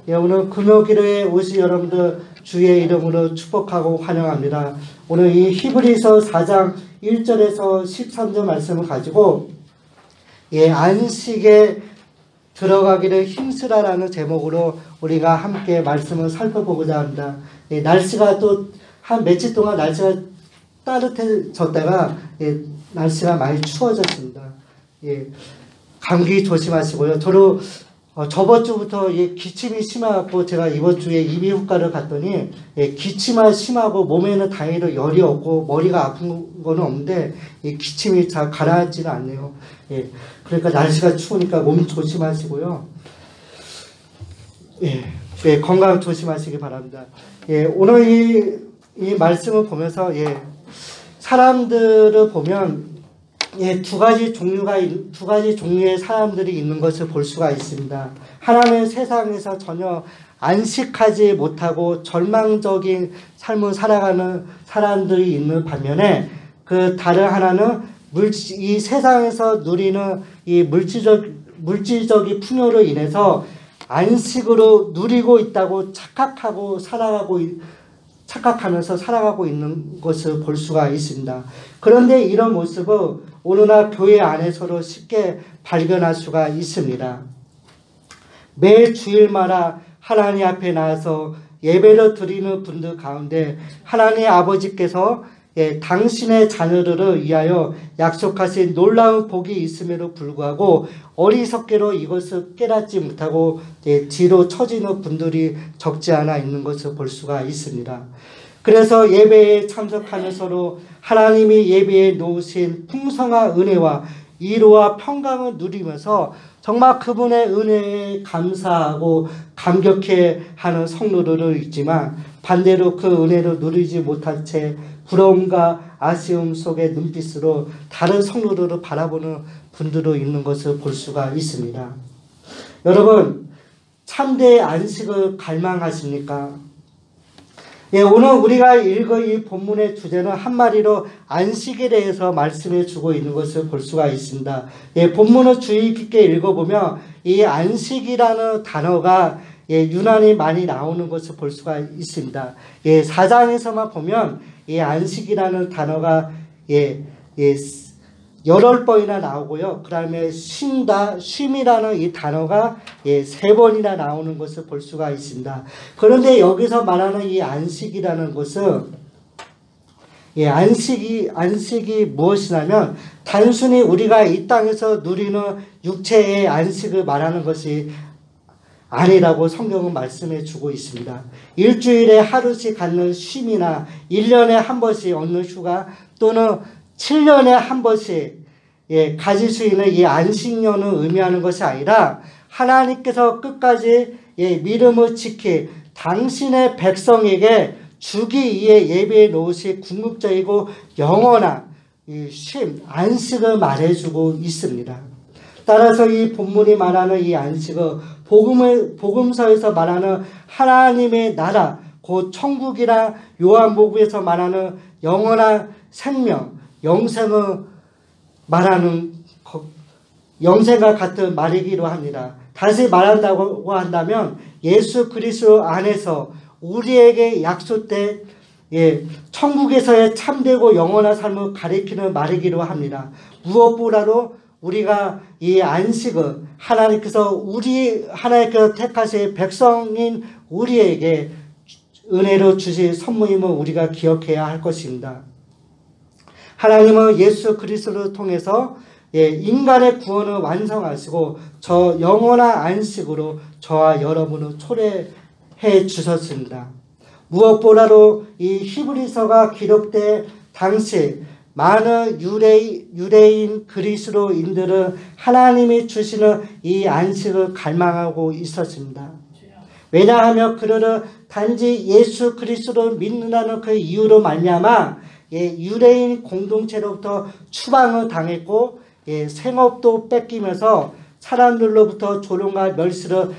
예, 오늘 금요기도에 오신 여러분들 주의 이름으로 축복하고 환영합니다. 오늘 이 히브리서 4장 1절에서 13절 말씀을 가지고 예, 안식에 들어가기를 힘쓰라라는 제목으로 우리가 함께 말씀을 살펴보고자 합니다. 예, 날씨가 또 한 며칠 동안 날씨가 따뜻해졌다가 예, 날씨가 많이 추워졌습니다. 예, 감기 조심하시고요. 저도 저번 주부터 예, 기침이 심해갖고 제가 이번 주에 이비인후과를 갔더니 예, 기침이 심하고 몸에는 다행히도 열이 없고 머리가 아픈 거는 없는데 예, 기침이 잘 가라앉지는 않네요. 예, 그러니까 날씨가 추우니까 몸 조심하시고요. 예, 예, 건강 조심하시기 바랍니다. 예, 오늘 이 말씀을 보면서 예, 사람들을 보면 예, 두 가지 종류의 사람들이 있는 것을 볼 수가 있습니다. 하나는 세상에서 전혀 안식하지 못하고 절망적인 삶을 살아가는 사람들이 있는 반면에 그 다른 하나는 이 세상에서 누리는 이 물질적인 풍요로 인해서 안식으로 누리고 있다고 착각하면서 살아가고 있는 것을 볼 수가 있습니다. 그런데 이런 모습을 오늘날 교회 안에서도 쉽게 발견할 수가 있습니다. 매 주일마다 하나님 앞에 나와서 예배를 드리는 분들 가운데 하나님 아버지께서 예, 당신의 자녀들을 위하여 약속하신 놀라운 복이 있음에도 불구하고 어리석게로 이것을 깨닫지 못하고 예, 뒤로 처지는 분들이 적지 않아 있는 것을 볼 수가 있습니다. 그래서 예배에 참석하면서도 하나님이 예배에 놓으신 풍성한 은혜와 위로와 평강을 누리면서 정말 그분의 은혜에 감사하고 감격해하는 성도들은 있지만 반대로 그 은혜를 누리지 못한 채 부러움과 아쉬움 속의 눈빛으로 다른 성도들을 바라보는 분들도 있는 것을 볼 수가 있습니다. 여러분, 참된 안식을 갈망하십니까? 예, 오늘 우리가 읽은 이 본문의 주제는 한마디로 안식에 대해서 말씀해 주고 있는 것을 볼 수가 있습니다. 예, 본문을 주의 깊게 읽어보면 이 안식이라는 단어가 예, 유난히 많이 나오는 것을 볼 수가 있습니다. 예, 4장에서만 보면 이 안식이라는 단어가 예, 8번이나 나오고요. 그 다음에 쉼이라는 이 단어가 예, 3번이나 나오는 것을 볼 수가 있습니다. 그런데 여기서 말하는 이 안식이라는 것은 예, 안식이 무엇이냐면 단순히 우리가 이 땅에서 누리는 육체의 안식을 말하는 것이 아니라고 성경은 말씀해 주고 있습니다. 일주일에 하루씩 갖는 쉼이나 1년에 한 번씩 얻는 휴가 또는 7년에 한 번씩 예, 가질 수 있는 이 안식년을 의미하는 것이 아니라 하나님께서 끝까지 예, 믿음을 지키 당신의 백성에게 주기 위해 예배에 놓으신 궁극적이고 영원한 이 쉼, 안식을 말해주고 있습니다. 따라서 이 본문이 말하는 이 안식은 복음서에서 말하는 하나님의 나라, 곧 천국이라 요한복음에서 말하는 영원한 생명, 영생을 말하는 영생과 같은 말이기도 합니다. 다시 말한다고 한다면 예수 그리스도 안에서 우리에게 약속된 예, 천국에서의 참되고 영원한 삶을 가리키는 말이기도 합니다. 무엇보다도 우리가 이 안식을 하나님께서 택하신 백성인 우리에게 은혜로 주신 선물임을 우리가 기억해야 할 것입니다. 하나님은 예수 그리스도를 통해서 예, 인간의 구원을 완성하시고 저 영원한 안식으로 저와 여러분을 초대해 주셨습니다. 무엇보다도 이 히브리서가 기록된 당시 많은 유대인 그리스도인들은 하나님이 주시는 이 안식을 갈망하고 있었습니다. 왜냐하면 그들은 단지 예수 그리스도를 믿는다는 그 이유로 말미암아 예, 유대인 공동체로부터 추방을 당했고 예, 생업도 뺏기면서 사람들로부터 조롱과 멸시를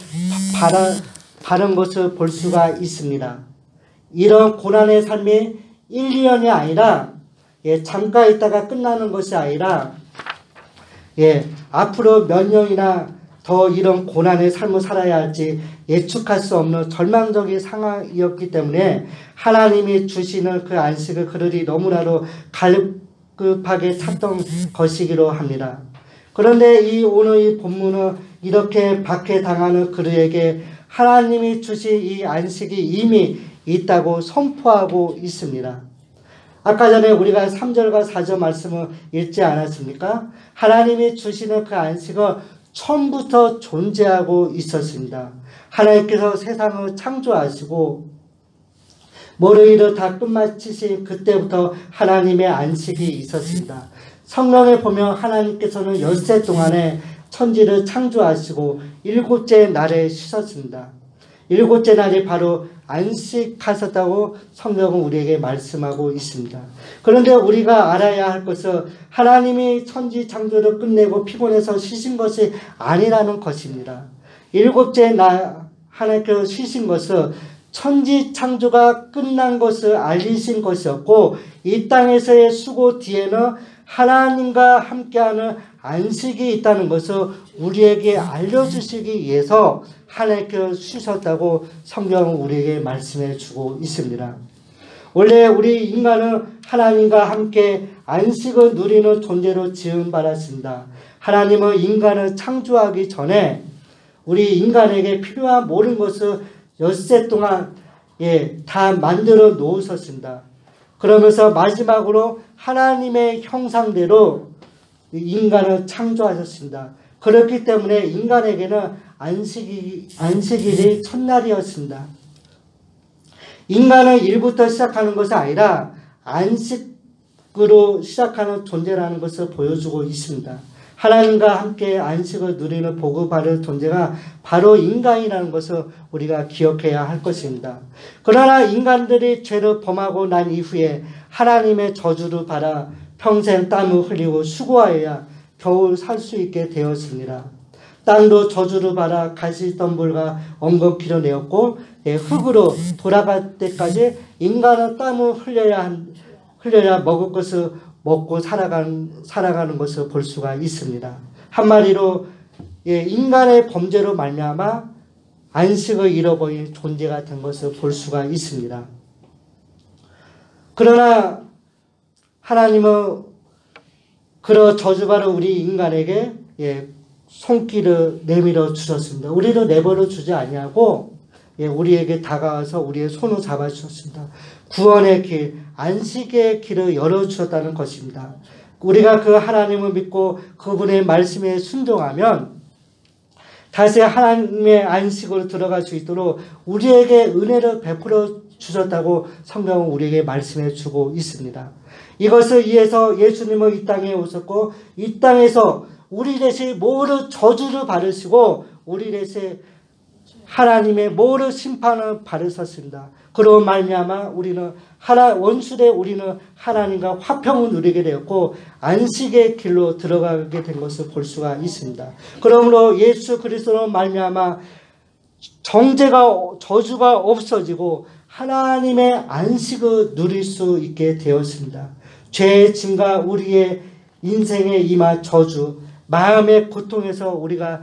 받은 것을 볼 수가 있습니다. 이런 고난의 삶이 1, 2년이 아니라 예, 잠깐 있다가 끝나는 것이 아니라 예, 앞으로 몇 년이나 더 이런 고난의 삶을 살아야 할지 예측할 수 없는 절망적인 상황이었기 때문에 하나님이 주시는 그 안식을 그들이 너무나도 갈급하게 찾던 것이기로 합니다. 그런데 오늘 이 본문은 이렇게 박해당하는 그들에게 하나님이 주신 이 안식이 이미 있다고 선포하고 있습니다. 아까 전에 우리가 3절과 4절 말씀을 읽지 않았습니까? 하나님이 주시는 그 안식은 처음부터 존재하고 있었습니다. 하나님께서 세상을 창조하시고 모든 일을 다 끝마치신 그때부터 하나님의 안식이 있었습니다. 성경에 보면 하나님께서는 엿새 동안에 천지를 창조하시고 일곱째 날에 쉬셨습니다. 일곱째 날이 바로 안식하셨다고 성경은 우리에게 말씀하고 있습니다. 그런데 우리가 알아야 할 것은 하나님이 천지 창조를 끝내고 피곤해서 쉬신 것이 아니라는 것입니다. 일곱째 날 하나님께서 쉬신 것은 천지 창조가 끝난 것을 알리신 것이었고 이 땅에서의 수고 뒤에는 하나님과 함께하는 안식이 있다는 것을 우리에게 알려주시기 위해서 하나님께서 쉬셨다고 성경은 우리에게 말씀해 주고 있습니다. 원래 우리 인간은 하나님과 함께 안식을 누리는 존재로 지음받았습니다. 하나님은 인간을 창조하기 전에 우리 인간에게 필요한 모든 것을 엿새 동안 다 만들어 놓으셨습니다. 그러면서 마지막으로 하나님의 형상대로 인간을 창조하셨습니다. 그렇기 때문에 인간에게는 안식일이 첫날이었습니다. 인간은 일부터 시작하는 것이 아니라 안식으로 시작하는 존재라는 것을 보여주고 있습니다. 하나님과 함께 안식을 누리는 복을 받을 존재가 바로 인간이라는 것을 우리가 기억해야 할 것입니다. 그러나 인간들이 죄를 범하고 난 이후에 하나님의 저주를 받아 평생 땀을 흘리고 수고하여야 겨우 살 수 있게 되었습니다. 땅도 저주를 받아 가시덤불과 엉겅퀴를 내었고 흙으로 돌아갈 때까지 인간은 땀을 흘려야 먹을 것을 먹고 살아가는 것을 볼 수가 있습니다. 한마디로 인간의 범죄로 말미암아 안식을 잃어버린 존재가 된 것을 볼 수가 있습니다. 그러나 하나님은 그런 저주받은 우리 인간에게 손길을 내밀어 주셨습니다. 우리를 내버려 주지 아니하고 우리에게 다가와서 우리의 손을 잡아 주셨습니다. 구원의 길, 안식의 길을 열어주셨다는 것입니다. 우리가 그 하나님을 믿고 그분의 말씀에 순종하면 다시 하나님의 안식으로 들어갈 수 있도록 우리에게 은혜를 베풀어 주셨다고 성경은 우리에게 말씀해 주고 있습니다. 이것을 위해서 예수님은 이 땅에 오셨고 이 땅에서 우리 대신 모든 저주를 받으시고 우리 대신 하나님의 모든 심판을 받으셨습니다. 그로 말미암아 우리는 원수대 우리는 하나님과 화평을 누리게 되었고 안식의 길로 들어가게 된 것을 볼 수가 있습니다. 그러므로 예수 그리스도로 말미암아 저주가 없어지고 하나님의 안식을 누릴 수 있게 되었습니다. 죄의 짐과 우리의 인생에 임한 저주, 마음의 고통에서 우리가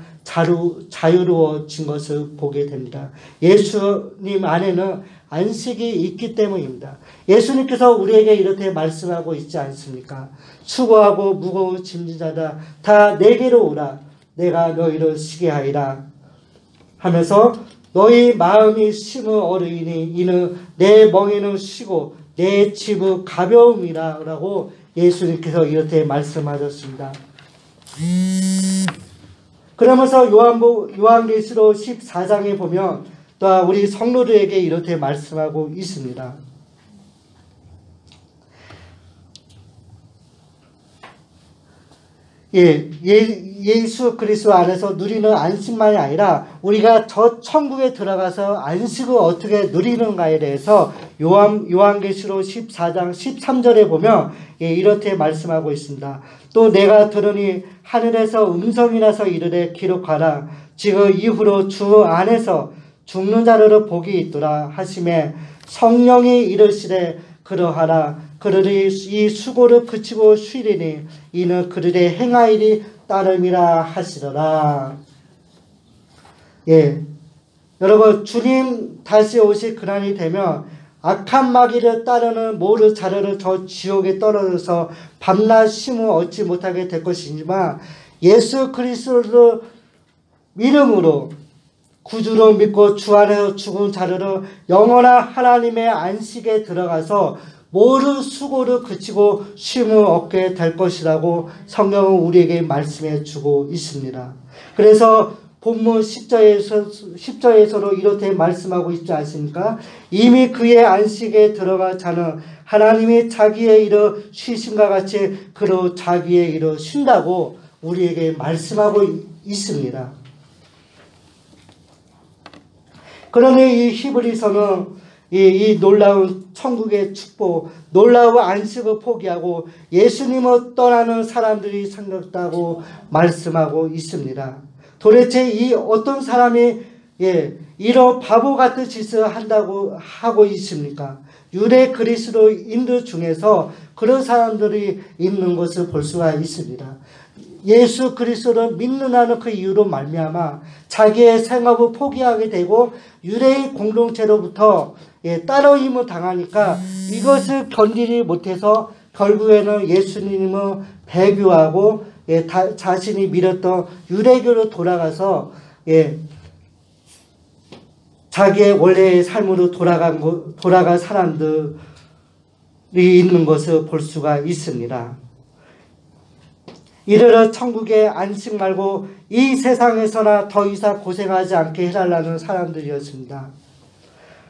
자유로워진 것을 보게 됩니다. 예수님 안에는 안식이 있기 때문입니다. 예수님께서 우리에게 이렇게 말씀하고 있지 않습니까? 수고하고 무거운 짐진 자다 다 내게로 오라 내가 너희를 쉬게 하리라 하면서 너희 마음이 심을 어려이니 이는 내 멍에는 쉬고 내 짐은 가벼움이라 라고 예수님께서 이렇게 말씀하셨습니다. 그러면서 요한계시록 14장에 보면 또 우리 성도들에게 이렇게 말씀하고 있습니다. 예수 그리스도 안에서 누리는 안식만이 아니라 우리가 저 천국에 들어가서 안식을 어떻게 누리는가에 대해서 요한계시록 14장 13절에 보면 이렇게 말씀하고 있습니다. 또 내가 들으니 하늘에서 음성이 나서 이르되 기록하라. 지금 이후로 주 안에서 죽는 자를 복이 있더라 하시매 성령이 이르시되 그러하라. 그들이 이 수고를 그치고 쉬리니 이는 그들의 행하일이 따름이라 하시더라. 여러분, 주님 다시 오실 그날이 되면 악한 마귀를 따르는 모든 자녀를 저 지옥에 떨어져서 밤낮 쉼을 얻지 못하게 될 것이지만 예수 그리스도를 믿음으로 구주로 믿고 주 안에서 죽은 자녀를 영원한 하나님의 안식에 들어가서 모든 수고를 그치고 쉼을 얻게 될 것이라고 성경은 우리에게 말씀해 주고 있습니다. 그래서 본문 10절에서도 이렇게 말씀하고 있지 않습니까? 이미 그의 안식에 들어가 자는 하나님이 자기의 일을 쉬심과 같이 그로 자기의 일을 쉰다고 우리에게 말씀하고 있습니다. 그러니 이 히브리서는 이 놀라운 천국의 축복, 놀라운 안식을 포기하고 예수님을 떠나는 사람들이 생겼다고 말씀하고 있습니다. 도대체 이 어떤 사람이 이런 바보 같은 짓을 한다고 하고 있습니까? 유대 그리스도인들 중에서 그런 사람들이 있는 것을 볼 수가 있습니다. 예수 그리스도를 믿는다는 그 이유로 말미암아 자기의 생업을 포기하게 되고 유대인 공동체로부터 따르임을 당하니까 이것을 견디지 못해서 결국에는 예수님을 배교하고 자신이 믿었던 유대교로 돌아가서 자기의 원래의 삶으로 돌아간 사람들이 있는 것을 볼 수가 있습니다. 이르러 천국의 안식 말고 이 세상에서나 더 이상 고생하지 않게 해달라는 사람들이었습니다.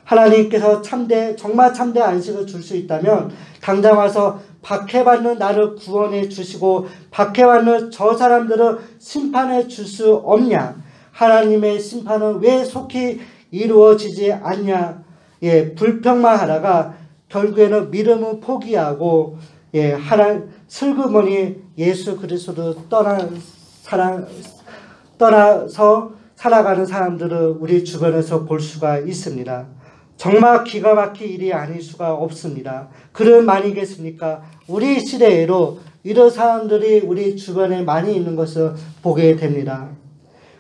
하나님께서 정말 참된 안식을 줄 수 있다면 당장 와서 박해받는 나를 구원해 주시고 박해받는 저 사람들을 심판해 줄 수 없냐? 하나님의 심판은 왜 속히 이루어지지 않냐? 불평만 하다가 결국에는 믿음을 포기하고 슬그머니 예수 그리스도를 떠나서 살아가는 사람들을 우리 주변에서 볼 수가 있습니다. 정말 기가 막힌 일이 아닐 수가 없습니다. 그런 많이겠습니까? 우리 시대에도 이런 사람들이 우리 주변에 많이 있는 것을 보게 됩니다.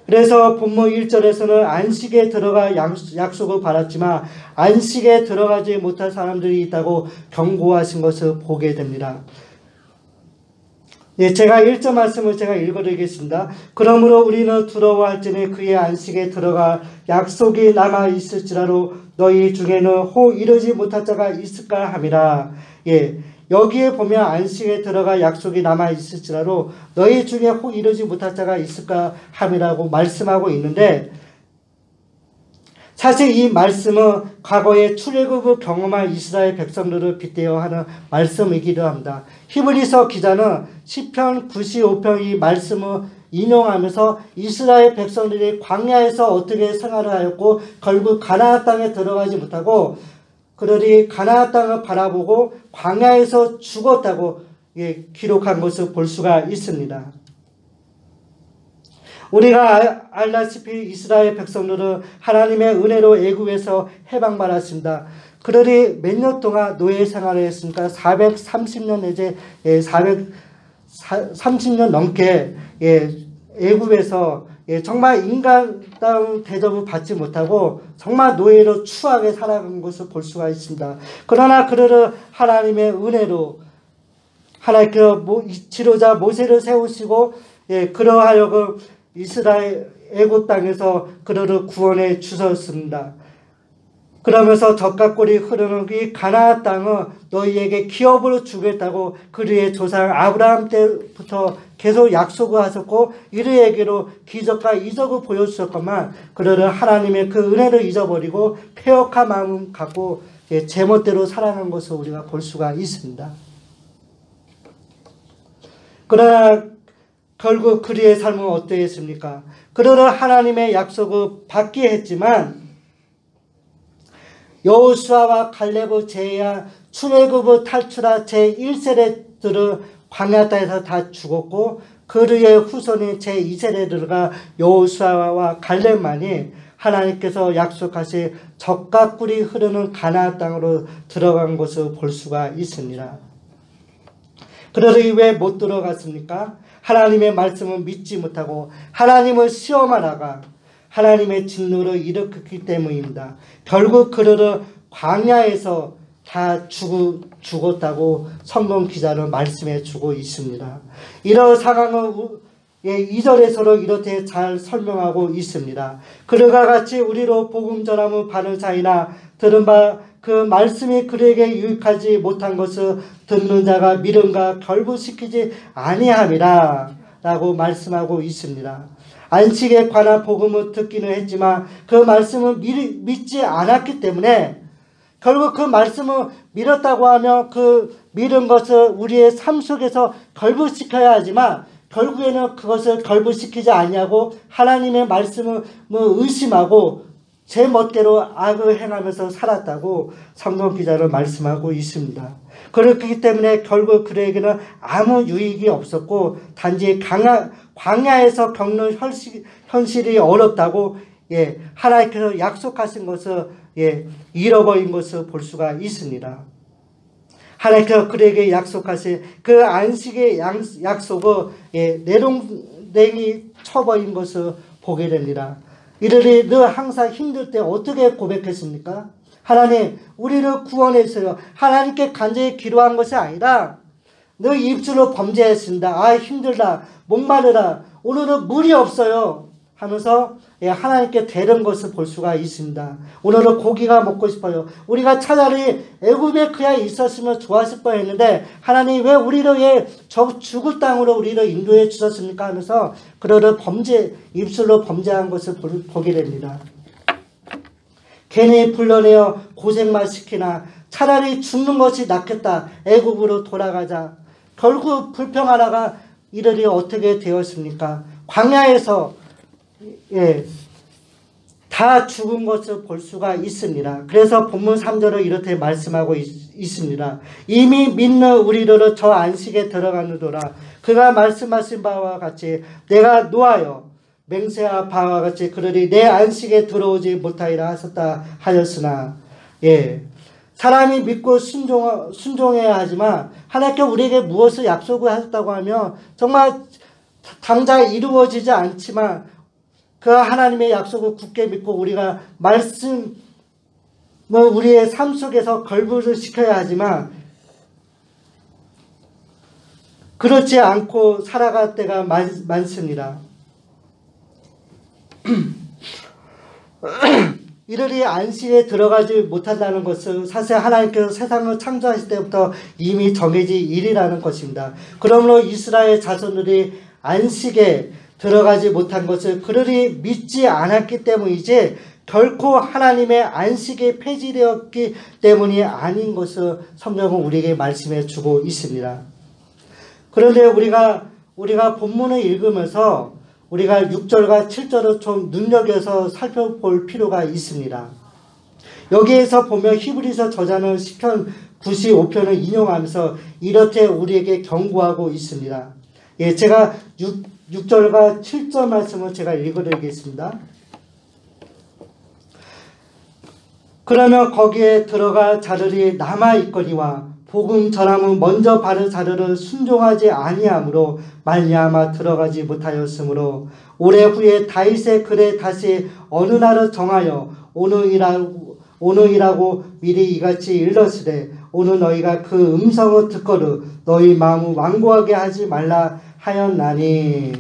그래서 본문 1절에서는 안식에 들어가 약속을 받았지만 안식에 들어가지 못한 사람들이 있다고 경고하신 것을 보게 됩니다. 제가 1절 말씀을 제가 읽어드리겠습니다. 그러므로 우리는 두려워할지니 그의 안식에 들어가 약속이 남아 있을지라도 너희 중에는 혹 이르지 못할 자가 있을까 함이라. 여기에 보면 안식에 들어가 약속이 남아 있을지라도 너희 중에 혹 이르지 못할 자가 있을까 함이라고 말씀하고 있는데 사실 이 말씀은 과거에 출애굽을 경험한 이스라엘 백성들을 빗대어 하는 말씀이기도 합니다. 히브리서 기자는 시편 95편 이 말씀을 인용하면서 이스라엘 백성들이 광야에서 어떻게 생활을 하였고 결국 가나안 땅에 들어가지 못하고 그들이 가나안 땅을 바라보고 광야에서 죽었다고 기록한 것을 볼 수가 있습니다. 우리가 알다시피 이스라엘 백성들은 하나님의 은혜로 애굽에서 해방받았습니다. 그들이 몇 년 동안 노예 생활을 했습니까? 430년 내지 430년 넘게 애굽에서 정말 인간다운 대접을 받지 못하고 정말 노예로 추하게 살아간 것을 볼 수가 있습니다. 그러나 그들은 하나님의 은혜로 하나님께서 지도자 모세를 세우시고 그러하여금 이스라엘 애굽 땅에서 그들을 구원해 주셨습니다. 그러면서 젖과 꿀이 흐르는 이 가나안 땅은 너희에게 기업으로 주겠다고 그들의 조상 아브라함 때부터 계속 약속을 하셨고 이들에게로 기적과 이적을 보여주셨건만 그들은 하나님의 그 은혜를 잊어버리고 패역한 마음을 갖고 제멋대로 살아간 것을 우리가 볼 수가 있습니다. 그러나 결국 그들의 삶은 어떠했습니까? 그들은 하나님의 약속을 받게 했지만 여호수아와 갈렙을 제외한 출애굽을 탈출한 제1세대들은 광야 땅에서 다 죽었고 그들의 후손인 제2세대들과 여호수아와 갈렙만이 하나님께서 약속하신 젖과 꿀이 흐르는 가나안 땅으로 들어간 것을 볼 수가 있습니다. 그들이 왜 못 들어갔습니까? 하나님의 말씀을 믿지 못하고 하나님을 시험하다가 하나님의 진노를 일으켰기 때문입니다. 결국 그들은 광야에서 다 죽었다고 성경 기자는 말씀해 주고 있습니다. 이런 상황은 2절에서도 이렇게 잘 설명하고 있습니다. 그들과 같이 우리로 복음 전하면 바른 자이나 들은 바 그 말씀이 그에게 유익하지 못한 것을 듣는 자가 믿음과 결부시키지 아니함이라 라고 말씀하고 있습니다. 안식에 관한 복음을 듣기는 했지만 그 말씀을 믿지 않았기 때문에 결국 그 말씀을 믿었다고 하면 그 믿은 것을 우리의 삶 속에서 결부시켜야 하지만 결국에는 그것을 결부시키지 않냐고 하나님의 말씀을 의심하고 제 멋대로 악을 행하면서 살았다고 성경 기자는 말씀하고 있습니다. 그렇기 때문에 결국 그에게는 아무 유익이 없었고 단지 광야에서 겪는 현실이 어렵다고 하나님께서 약속하신 것을 잃어버린 것을 볼 수가 있습니다. 하나님께서 그에게 약속하신 그 안식의 약속을 내동댕이 쳐버린 것을 보게 됩니다. 이들이 늘 항상 힘들 때 어떻게 고백했습니까? 하나님, 우리를 구원했어요. 하나님께 간절히 기도한 것이 아니라 늘 입술로 범죄했습니다. 아, 힘들다, 목마르다, 오늘은 물이 없어요 하면서 하나님께 대른 것을 볼 수가 있습니다. 오늘은 고기가 먹고 싶어요. 우리가 차라리 애굽에 그냥 있었으면 좋았을 뻔했는데 하나님 왜 우리를 저 죽을 땅으로 우리를 인도해 주셨습니까? 하면서 그들을 입술로 범죄한 것을 보게 됩니다. 괜히 불러내어 고생만 시키나 차라리 죽는 것이 낫겠다. 애굽으로 돌아가자. 결국 불평하다가 이들이 어떻게 되었습니까? 광야에서 다 죽은 것을 볼 수가 있습니다. 그래서 본문 3절을 이렇게 말씀하고 있습니다. 이미 믿는 우리들은 저 안식에 들어가느더라. 그가 말씀하신 바와 같이 내가 노하여 맹세한 바와 같이 그들이 내 안식에 들어오지 못하리라 하셨다 하였으나 사람이 믿고 순종해야 하지만 하나님께 우리에게 무엇을 약속을 하셨다고 하면 정말 당장 이루어지지 않지만 그 하나님의 약속을 굳게 믿고 우리가 우리의 삶 속에서 결부를 시켜야 하지만 그렇지 않고 살아갈 때가 많습니다. 이들이 안식에 들어가지 못한다는 것은 사실 하나님께서 세상을 창조하실 때부터 이미 정해진 일이라는 것입니다. 그러므로 이스라엘 자손들이 안식에 들어가지 못한 것을 그들이 믿지 않았기 때문이지 결코 하나님의 안식이 폐지되었기 때문이 아닌 것을 성경은 우리에게 말씀해 주고 있습니다. 그런데 우리가 본문을 읽으면서 우리가 6절과 7절을 좀 눈여겨서 살펴볼 필요가 있습니다. 여기에서 보면 히브리서 저자는 시편 95편을 인용하면서 이렇게 우리에게 경고하고 있습니다. 제가 6절과 7절 말씀을 제가 읽어드리겠습니다. 그러면 거기에 들어갈 자들이 남아있거니와 복음 전함은 먼저 바른 자들을 순종하지 아니하므로 말미암아 들어가지 못하였으므로 오래 후에 다윗의 글에 다시 어느 날을 정하여 오늘이라고 미리 이같이 일렀으되 오늘 너희가 그 음성을 듣거든 너희 마음을 완고하게 하지 말라 하였나니.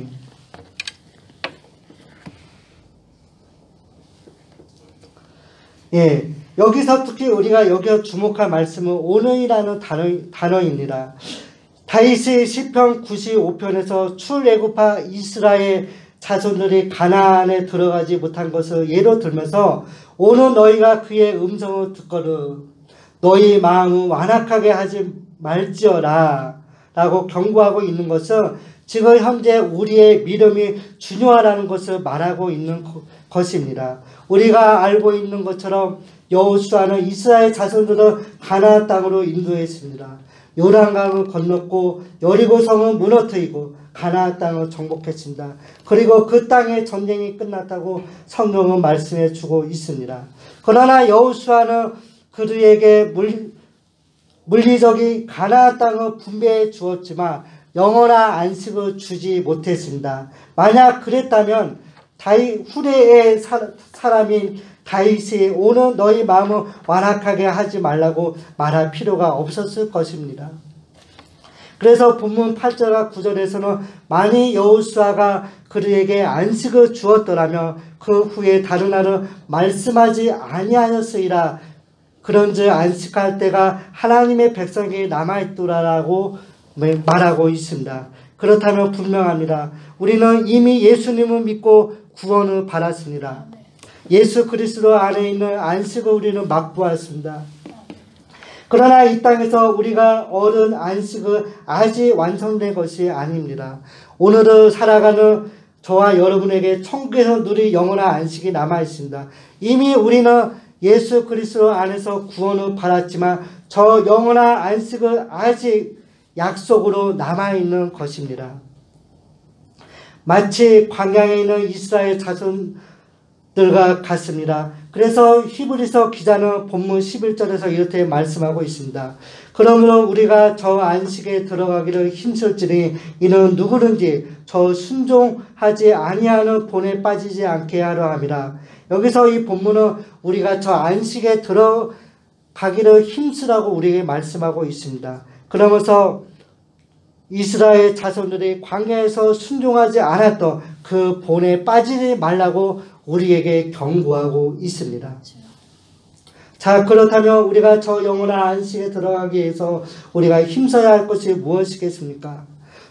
여기서 특히 우리가 여기서 주목할 말씀은 오늘이라는 단어입니다. 다윗의 시편 95편에서 출애굽한 이스라엘 자손들이 가나안에 들어가지 못한 것을 예로 들면서 오늘 너희가 그의 음성을 듣거든 너희 마음을 완악하게 하지 말지어라 라고 경고하고 있는 것은 지금 현재 우리의 믿음이 중요하다는 것을 말하고 있는 것입니다. 우리가 알고 있는 것처럼 여호수아는 이스라엘 자손들을 가나안 땅으로 인도했습니다. 요단강을 건넜고 여리고 성을 무너뜨리고 가나안 땅을 정복했습니다. 그리고 그 땅의 전쟁이 끝났다고 성경은 말씀해 주고 있습니다. 그러나 여호수아는 그들에게 물리적인 가나안 땅을 분배해 주었지만 영원한 안식을 주지 못했습니다. 만약 그랬다면 후레의 사람인 다윗이 오늘 너희 마음을 완악하게 하지 말라고 말할 필요가 없었을 것입니다. 그래서 본문 8절과 9절에서는 만일 여호수아가 그들에게 안식을 주었더라면 그 후에 다른 날은 말씀하지 아니하였으리라. 그런즉 안식할 때가 하나님의 백성에게 남아있더라라고 말하고 있습니다. 그렇다면 분명합니다. 우리는 이미 예수님을 믿고 구원을 받았습니다. 예수 그리스도 안에 있는 안식을 우리는 맛보았습니다. 그러나 이 땅에서 우리가 얻은 안식은 아직 완성된 것이 아닙니다. 오늘을 살아가는 저와 여러분에게 천국에서 누릴 영원한 안식이 남아있습니다. 이미 우리는 예수 그리스도 안에서 구원을 받았지만 저 영원한 안식은 아직 약속으로 남아있는 것입니다. 마치 광야에 있는 이스라엘 자손들과 같습니다. 그래서 히브리서 기자는 본문 11절에서 이렇게 말씀하고 있습니다. 그러므로 우리가 저 안식에 들어가기를 힘쓸지니 이는 누구든지 저 순종하지 아니하는 본에 빠지지 않게 하려 함이라. 여기서 이 본문은 우리가 저 안식에 들어가기를 힘쓰라고 우리에게 말씀하고 있습니다. 그러면서 이스라엘 자손들이 광야에서 순종하지 않았던 그 본에 빠지지 말라고 우리에게 경고하고 있습니다. 자, 그렇다면 우리가 저 영원한 안식에 들어가기 위해서 우리가 힘써야 할 것이 무엇이겠습니까?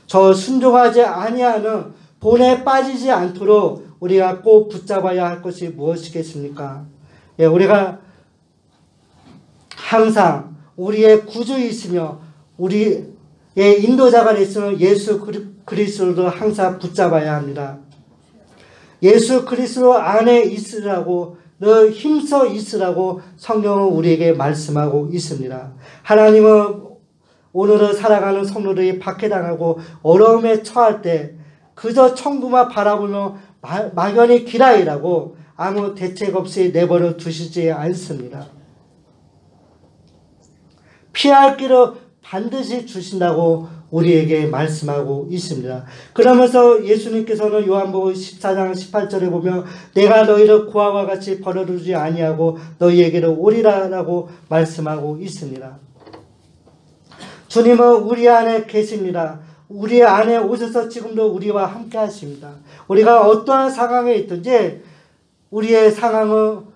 저 순종하지 아니하는 본에 빠지지 않도록 우리가 꼭 붙잡아야 할 것이 무엇이겠습니까? 예, 우리가 항상 우리의 구주이시며 우리의 인도자가 됐으면 예수 그리스도를 항상 붙잡아야 합니다. 예수 그리스도 안에 있으라고 늘 힘써 있으라고 성경은 우리에게 말씀하고 있습니다. 하나님은 오늘을 살아가는 성도들이 박해당하고 어려움에 처할 때 그저 천국만 바라보며 막연히 기다리라고 아무 대책 없이 내버려 두시지 않습니다. 피할 길을 반드시 주신다고 우리에게 말씀하고 있습니다. 그러면서 예수님께서는 요한복음 14장 18절에 보면 내가 너희를 고아와 같이 버려두지 아니하고 너희에게로 오리라라고 말씀하고 있습니다. 주님은 우리 안에 계십니다. 우리 안에 오셔서 지금도 우리와 함께 하십니다. 우리가 어떠한 상황에 있든지 우리의 상황으로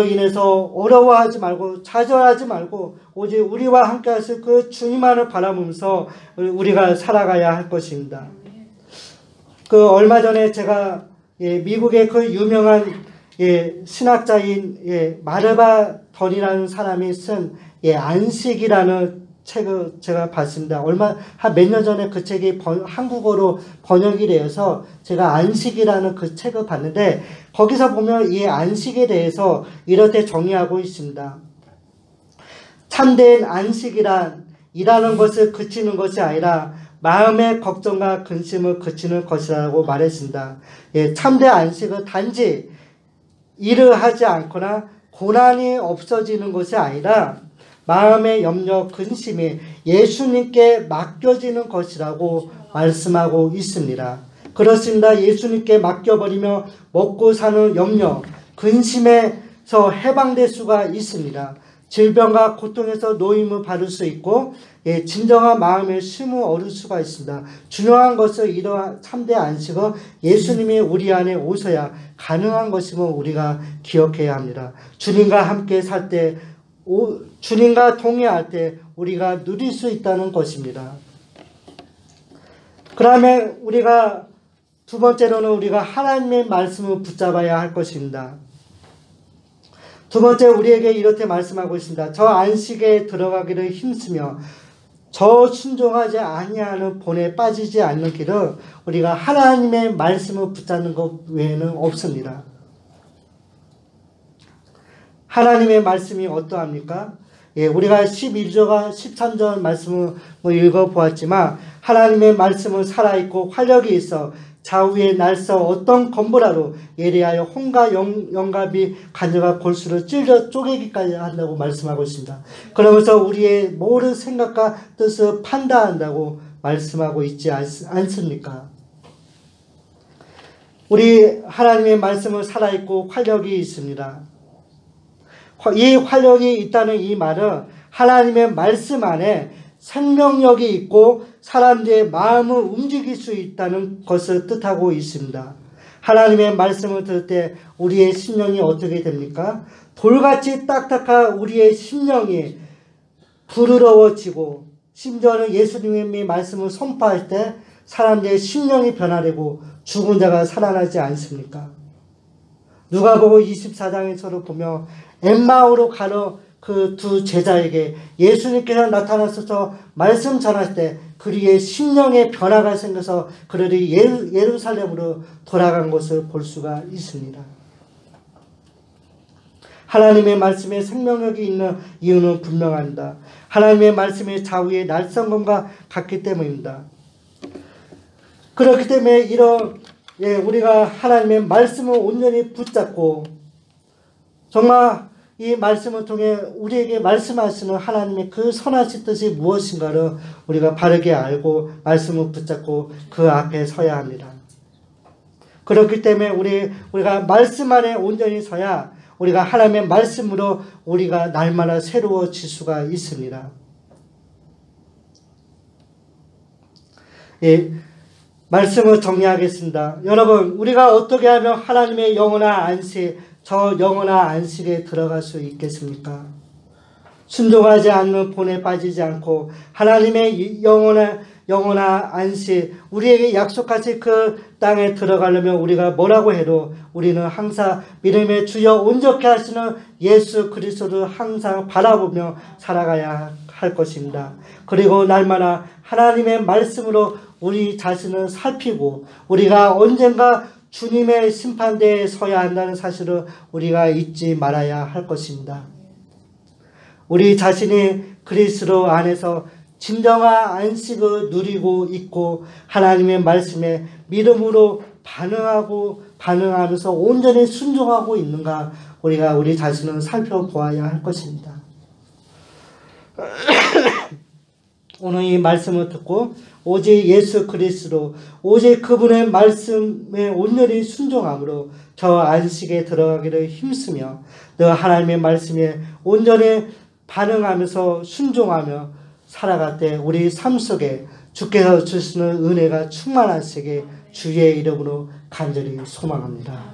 인해서 어려워하지 말고 좌절하지 말고 오직 우리와 함께 하실 그 주님만을 바라보면서 우리가 살아가야 할 것입니다. 그 얼마 전에 제가 미국의 그 유명한 신학자인 마르바 던이라는 사람이 쓴 안식이라는 책을 제가 봤습니다. 한 몇 년 전에 그 책이 한국어로 번역이 되어서 제가 안식이라는 그 책을 봤는데 거기서 보면 이 안식에 대해서 이렇게 정의하고 있습니다. 참된 안식이라는 것을 그치는 것이 아니라 마음의 걱정과 근심을 그치는 것이라고 말했습니다. 참된 안식은 단지 일을 하지 않거나 고난이 없어지는 것이 아니라 마음의 염려, 근심이 예수님께 맡겨지는 것이라고 말씀하고 있습니다. 그렇습니다. 예수님께 맡겨버리며 먹고 사는 염려, 근심에서 해방될 수가 있습니다. 질병과 고통에서 노임을 받을 수 있고 진정한 마음의 쉼을 얻을 수가 있습니다. 중요한 것은 이러한 참된 안식은 예수님이 우리 안에 오셔야 가능한 것임을 우리가 기억해야 합니다. 주님과 함께 살 때 주님과 동행할 때 우리가 누릴 수 있다는 것입니다. 그다음에 우리가 두 번째로는 우리가 하나님의 말씀을 붙잡아야 할 것입니다. 두 번째 우리에게 이렇게 말씀하고 있습니다. 저 안식에 들어가기를 힘쓰며 저 순종하지 아니하는 본에 빠지지 않는 길은 우리가 하나님의 말씀을 붙잡는 것 외에는 없습니다. 하나님의 말씀이 어떠합니까? 우리가 11절과 13절 말씀을 읽어보았지만 하나님의 말씀은 살아있고 활력이 있어 좌우에 날서 어떤 건보라도 예리하여 홍과 영갑이 가져가 골수를 찔러 쪼개기까지 한다고 말씀하고 있습니다. 그러면서 우리의 모든 생각과 뜻을 판단한다고 말씀하고 있지 않습니까? 우리 하나님의 말씀은 살아있고 활력이 있습니다. 이 활력이 있다는 이 말은 하나님의 말씀 안에 생명력이 있고 사람들의 마음을 움직일 수 있다는 것을 뜻하고 있습니다. 하나님의 말씀을 들을 때 우리의 심령이 어떻게 됩니까? 돌같이 딱딱한 우리의 심령이 부드러워지고, 심지어는 예수님의 말씀을 선포할 때 사람들의 심령이 변화되고 죽은 자가 살아나지 않습니까? 누가복음 24장에서도 보면 엠마오로 가는 그 두 제자에게 예수님께서 나타나셔서 말씀 전할 때 그리의 심령의 변화가 생겨서 그들이 예루살렘으로 돌아간 것을 볼 수가 있습니다. 하나님의 말씀에 생명력이 있는 이유는 분명합니다. 하나님의 말씀의 좌우의 날성검과 같기 때문입니다. 그렇기 때문에 우리가 하나님의 말씀을 온전히 붙잡고 정말 이 말씀을 통해 우리에게 말씀하시는 하나님의 그 선하신 뜻이 무엇인가를 우리가 바르게 알고 말씀을 붙잡고 그 앞에 서야 합니다. 그렇기 때문에 우리가 말씀 안에 온전히 서야 우리가 하나님의 말씀으로 우리가 날마다 새로워질 수가 있습니다. 말씀을 정리하겠습니다. 여러분, 우리가 어떻게 하면 하나님의 영원한 안식, 저 영원한 안식에 들어갈 수 있겠습니까? 순종하지 않는 본에 빠지지 않고 하나님의 영원한 안식, 우리에게 약속하신 그 땅에 들어가려면 우리가 뭐라고 해도 우리는 항상 믿음의 주여 온전케 하시는 예수 그리스도를 항상 바라보며 살아가야 할 것입니다. 그리고 날마다 하나님의 말씀으로 우리 자신을 살피고 우리가 언젠가 주님의 심판대에 서야 한다는 사실을 우리가 잊지 말아야 할 것입니다. 우리 자신이 그리스도 안에서 진정한 안식을 누리고 있고 하나님의 말씀에 믿음으로 반응하면서 온전히 순종하고 있는가 우리가 우리 자신을 살펴보아야 할 것입니다. 오늘 이 말씀을 듣고 오직 예수 그리스도, 오직 그분의 말씀에 온전히 순종함으로 저 안식에 들어가기를 힘쓰며 너 하나님의 말씀에 온전히 반응하면서 순종하며 살아갈 때 우리 삶 속에 주께서 주시는 은혜가 충만하시게 주의 이름으로 간절히 소망합니다.